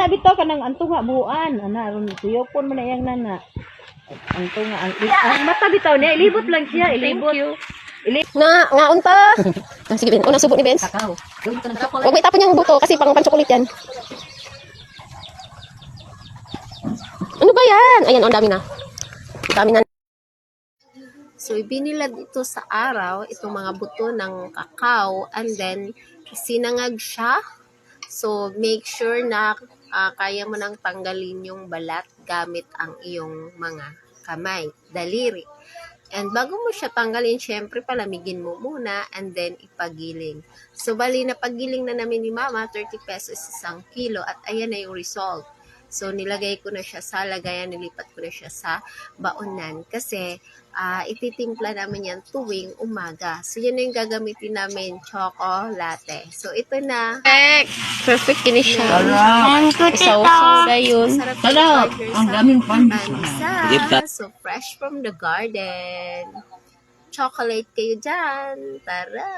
Sabi to kanang anto nga buuan, ana ron tuyopon mo na yang nana. Anto nga ang mata bitaw niya, ilibot lang siya, ilibot. Nga unta. Sige Ben, unang subo ni Ben. Kakao. Huwag mo itapon yung buto kasi pang chocolate yan. Ano ba yan? Ayan, ang dami na. Ang dami na. So, ibinilad ito sa araw, itong mga buto ng kakao, and then, sinangag siya. So, make sure na kaya mo nang tanggalin yung balat gamit ang iyong mga kamay, daliri. And bago mo siya tanggalin, syempre palamigin mo muna and then ipagiling. So, bali na pagiling na namin ni Mama, 30 pesos isang kilo at ayan na yung result. So, nilagay ko na siya sa lagayan, nilipat ko na siya sa baonan kasi ititimpla namin yan tuwing umaga. So, yun na yung gagamitin namin, choco latte. So, ito na. Perfect din siya. Isaw-saw na yun. Hello, ang daming Manisa. So, fresh from the garden. Chocolate kayo dyan. Tara!